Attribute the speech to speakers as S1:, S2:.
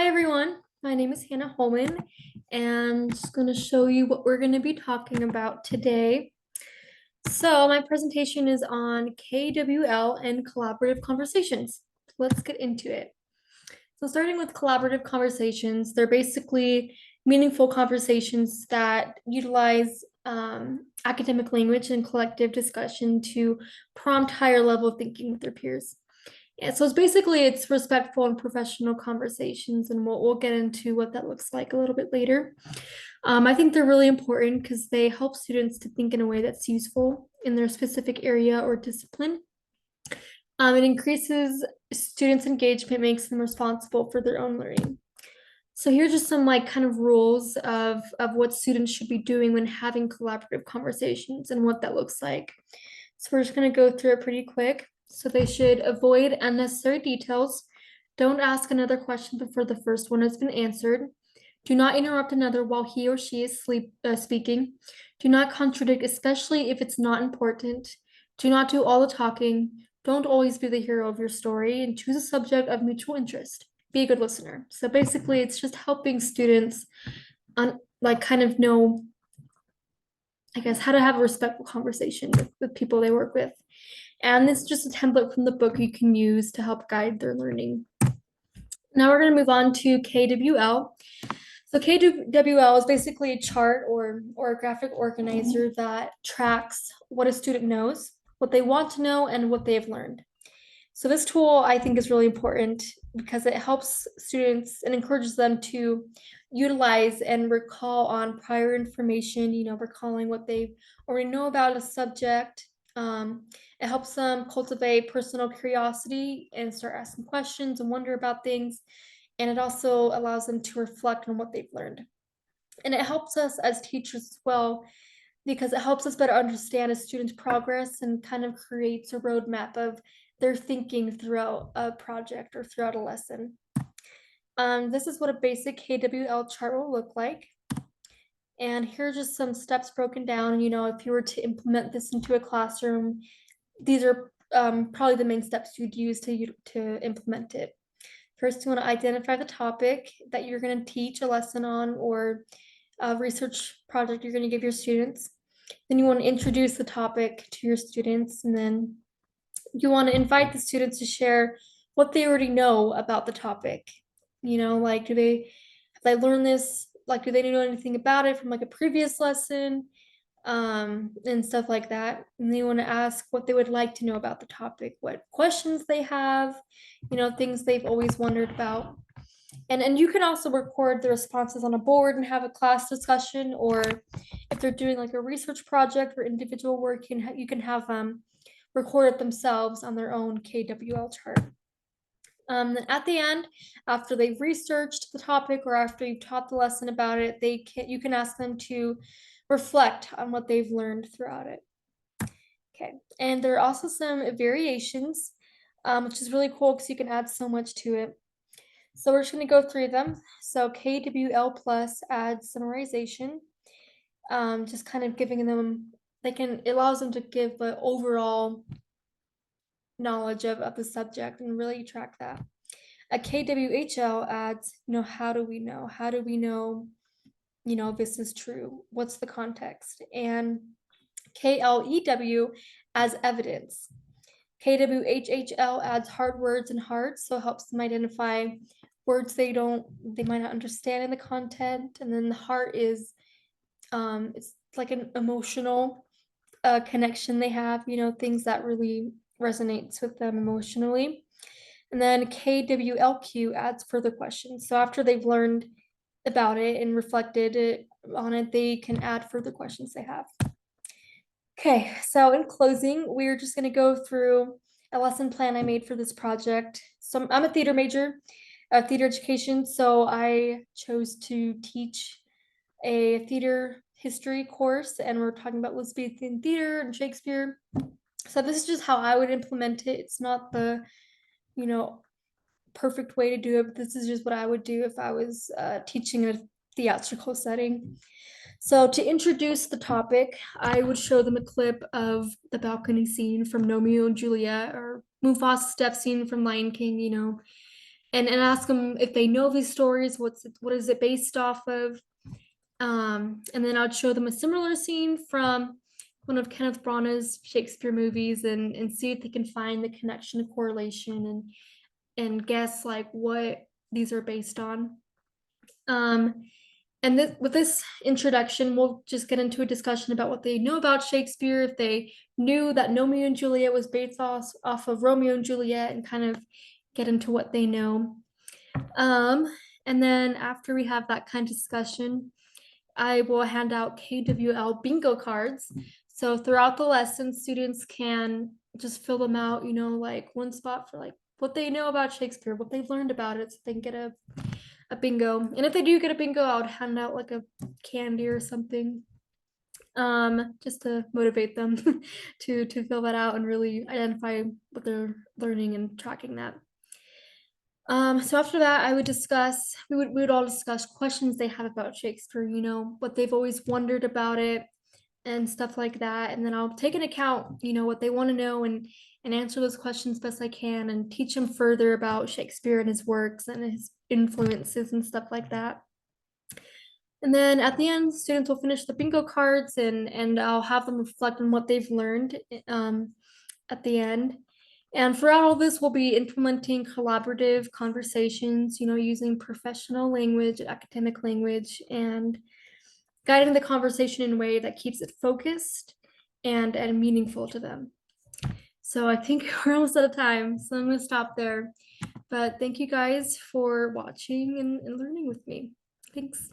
S1: Hi everyone, my name is Hannah Holman, and I'm just going to show you what we're going to be talking about today. So my presentation is on KWL and Collaborative Conversations. Let's get into it. So starting with collaborative conversations, they're basically meaningful conversations that utilize academic language and collective discussion to prompt higher level of thinking with their peers. Yeah, so it's respectful and professional conversations, and we'll get into what that looks like a little bit later. I think they're really important because they help students to think in a way that's useful in their specific area or discipline. It increases students' engagement, makes them responsible for their own learning. So here's just some like kind of rules of what students should be doing when having collaborative conversations and what that looks like. So we're just going to go through it pretty quick. So they should avoid unnecessary details. Don't ask another question before the first one has been answered. Do not interrupt another while he or she is speaking. Do not contradict, especially if it's not important. Do not do all the talking. Don't always be the hero of your story, and choose a subject of mutual interest. Be a good listener. So basically, it's just helping students like kind of know, I guess, how to have a respectful conversation with people they work with. And this is just a template from the book you can use to help guide their learning. Now we're going to move on to KWL. So KWL is basically a chart or a graphic organizer that tracks what a student knows, what they want to know, and what they have learned. So this tool I think is really important because it helps students and encourages them to utilize and recall on prior information, recalling what they already know about a subject. It helps them cultivate personal curiosity and start asking questions and wonder about things. And it also allows them to reflect on what they've learned. And it helps us as teachers as well because it helps us better understand a student's progress and kind of creates a roadmap of their thinking throughout a project or throughout a lesson. This is what a basic KWL chart will look like. And here are just some steps broken down. If you were to implement this into a classroom, these are probably the main steps you'd use to implement it. First, you want to identify the topic that you're going to teach a lesson on or a research project you're going to give your students. Then you want to introduce the topic to your students, and then you want to invite the students to share what they already know about the topic. Like have they learned this? Like, do they know anything about it from like a previous lesson? And stuff like that. And they want to ask what they would like to know about the topic, what questions they have, things they've always wondered about. And you can also record the responses on a board and have a class discussion, or if they're doing like a research project or individual work, you can have them record it themselves on their own KWL chart. At the end, after they've researched the topic or after you've taught the lesson about it, you can ask them to reflect on what they've learned throughout it. Okay, and there are also some variations, which is really cool because you can add so much to it. So we're just going to go through them. So KWL plus adds summarization, just kind of giving them, it allows them to give the overall knowledge of the subject and really track that. A KWHL adds, how do we know? How do we know, this is true? What's the context? And KLEW adds evidence. KWHHL adds hard words and hearts, so it helps them identify words they might not understand in the content. And then the heart is, it's like an emotional connection they have, things that really resonates with them emotionally. And then KWLQ adds further questions. So after they've learned about it and reflected on it, they can add further questions they have. Okay, so in closing, we're just going to go through a lesson plan I made for this project. So I'm a theater major, theater education, so I chose to teach a theater history course, and we're talking about Elizabethan theater and Shakespeare. So this is just how I would implement it. It's not the, perfect way to do it, but this is just what I would do if I was teaching a theatrical setting. So to introduce the topic, I would show them a clip of the balcony scene from Romeo and Juliet or Mufasa's death scene from Lion King, and ask them if they know these stories, what is it based off of. And then I'd show them a similar scene from one of Kenneth Branagh's Shakespeare movies and see if they can find the connection, the correlation, and guess like what these are based on. Um, and with this introduction, we'll just get into a discussion about what they know about Shakespeare, if they knew that Romeo and Juliet was based off of Romeo and Juliet, and kind of get into what they know. Um, and then after we have that kind of discussion, I will hand out KWL bingo cards. So throughout the lesson, students can just fill them out, like one spot for like what they know about Shakespeare, what they've learned about it, so they can get a bingo. And if they do get a bingo, I would hand out like a candy or something, just to motivate them to fill that out and really identify what they're learning and tracking that. So after that, we would all discuss questions they have about Shakespeare, what they've always wondered about it and stuff like that. And then I'll take into account, what they want to know and answer those questions best I can and teach them further about Shakespeare and his works and his influences and stuff like that. And then at the end, students will finish the bingo cards and I'll have them reflect on what they've learned at the end. And throughout all this, we'll be implementing collaborative conversations, using professional language, academic language, and guiding the conversation in a way that keeps it focused and meaningful to them. So I think we're almost out of time, so I'm going to stop there. But thank you guys for watching and learning with me. Thanks.